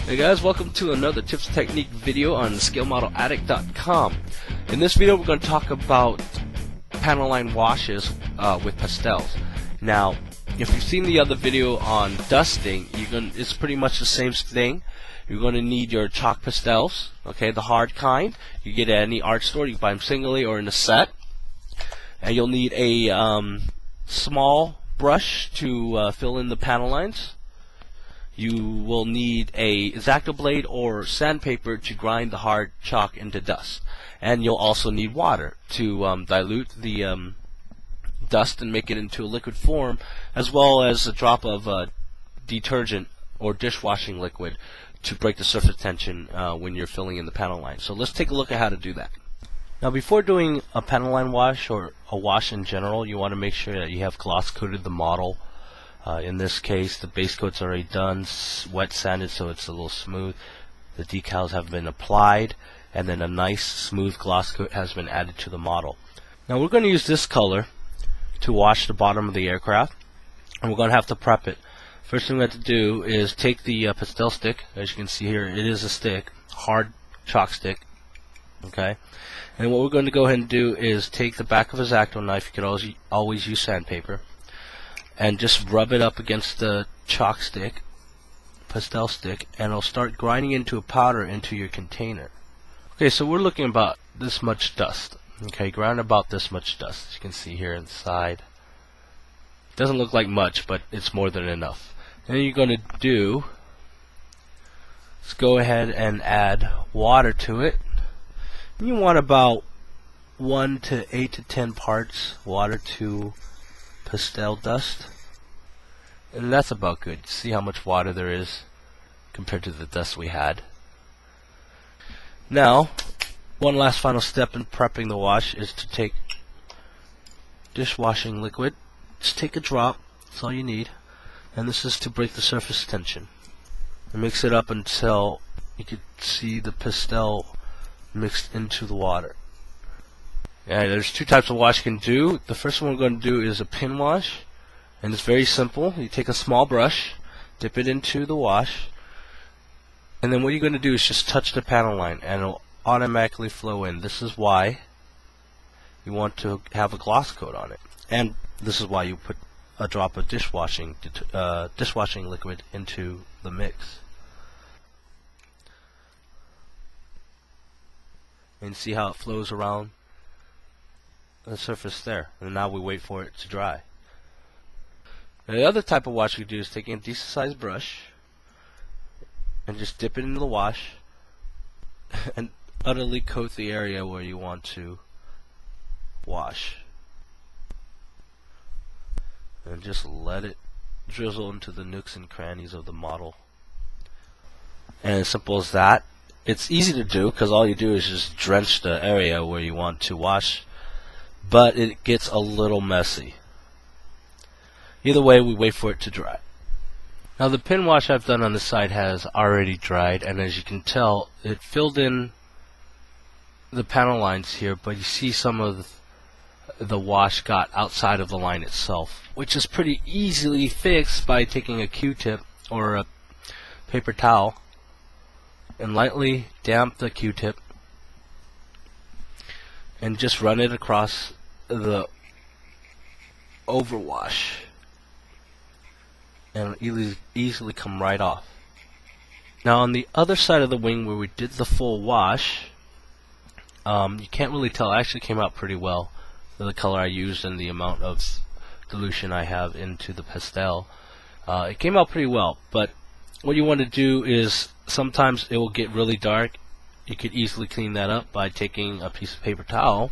Hey guys, welcome to another tips and technique video on ScaleModelAddict.com. In this video we're going to talk about panel line washes with pastels. Now, if you've seen the other video on dusting, it's pretty much the same thing. You're going to need your chalk pastels, okay, the hard kind. You get at any art store, you can buy them singly or in a set. And you'll need a small brush to fill in the panel lines. You will need a X-Acto blade or sandpaper to grind the hard chalk into dust. And you'll also need water to dilute the dust and make it into a liquid form, as well as a drop of detergent or dishwashing liquid to break the surface tension when you're filling in the panel line. So let's take a look at how to do that. Now, before doing a panel line wash or a wash in general, you want to make sure that you have gloss coated the model. In this case, the base coat's already done, wet sanded so it's a little smooth. The decals have been applied, and then a nice smooth gloss coat has been added to the model. Now we're going to use this color to wash the bottom of the aircraft, and we're going to have to prep it. First thing we have to do is take the pastel stick. As you can see here, it is a stick, hard chalk stick. Okay, and what we're going to go ahead and do is take the back of a X-Acto knife. You could always use sandpaper, and just rub it up against the chalk stick, pastel stick, and it'll start grinding into a powder into your container. Okay, so we're looking about this much dust. Okay, grind about this much dust. As you can see here inside. Doesn't look like much, but it's more than enough. And you're going to do is go ahead and add water to it. You want about 1 to 8 to 10 parts water to pastel dust, and that's about good. See how much water there is compared to the dust we had. Now, one last final step in prepping the wash is to take dishwashing liquid. Just take a drop, that's all you need, and this is to break the surface tension. And mix it up until you can see the pastel mixed into the water. And there's two types of wash you can do. The first one we're going to do is a pin wash, and it's very simple. You take a small brush, dip it into the wash, and then what you're going to do is just touch the panel line, and it'll automatically flow in. This is why you want to have a gloss coat on it, and this is why you put a drop of dishwashing liquid into the mix. And see how it flows around the surface there, and now we wait for it to dry. Now, the other type of wash we do is taking a decent sized brush and just dip it into the wash and utterly coat the area where you want to wash, and just let it drizzle into the nooks and crannies of the model. And as simple as that. It's easy to do because all you do is just drench the area where you want to wash, but it gets a little messy. Either way, we wait for it to dry. Now, the pin wash I've done on the side has already dried, and as you can tell, it filled in the panel lines here, but you see some of the wash got outside of the line itself, which is pretty easily fixed by taking a Q-tip or a paper towel and lightly damp the Q-tip and just run it across the overwash, and it'll easily come right off. Now, on the other side of the wing where we did the full wash, you can't really tell. It actually came out pretty well with the color I used and the amount of dilution I have into the pastel. It came out pretty well, but what you want to do is, sometimes it will get really dark. You could easily clean that up by taking a piece of paper towel,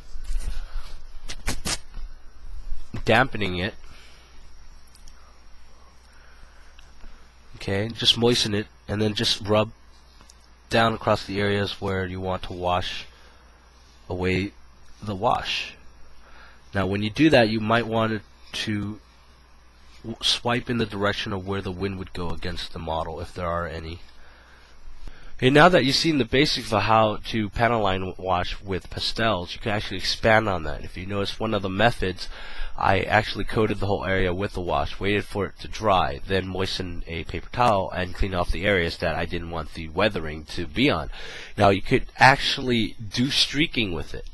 dampening it, okay, just moisten it, and then just rub down across the areas where you want to wash away the wash. Now, when you do that, you might want to swipe in the direction of where the wind would go against the model, if there are any. Okay, now that you've seen the basics of how to panel line wash with pastels, you can actually expand on that. If you notice, one of the methods I actually coated the whole area with the wash, waited for it to dry, then moistened a paper towel and cleaned off the areas that I didn't want the weathering to be on. Now you could actually do streaking with it.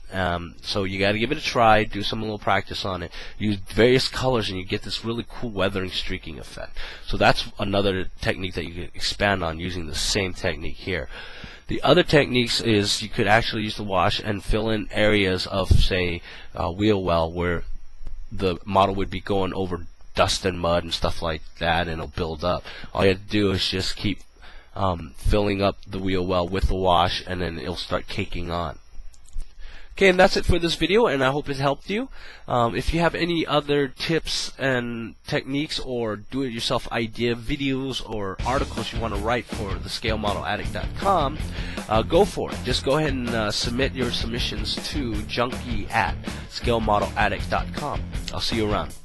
So you got to give it a try, do some little practice on it, use various colors, and you get this really cool weathering streaking effect. So that's another technique that you can expand on using the same technique here. The other techniques is you could actually use the wash and fill in areas of, say, wheel well where the model would be going over dust and mud and stuff like that, and it'll build up. All you have to do is just keep filling up the wheel well with the wash, and then it'll start caking on. Okay, and that's it for this video, and I hope it helped you. If you have any other tips and techniques or do-it-yourself idea videos or articles you want to write for the ScaleModelAddict.com, go for it. Just go ahead and submit your submissions to junkie@ScaleModelAddict.com. I'll see you around.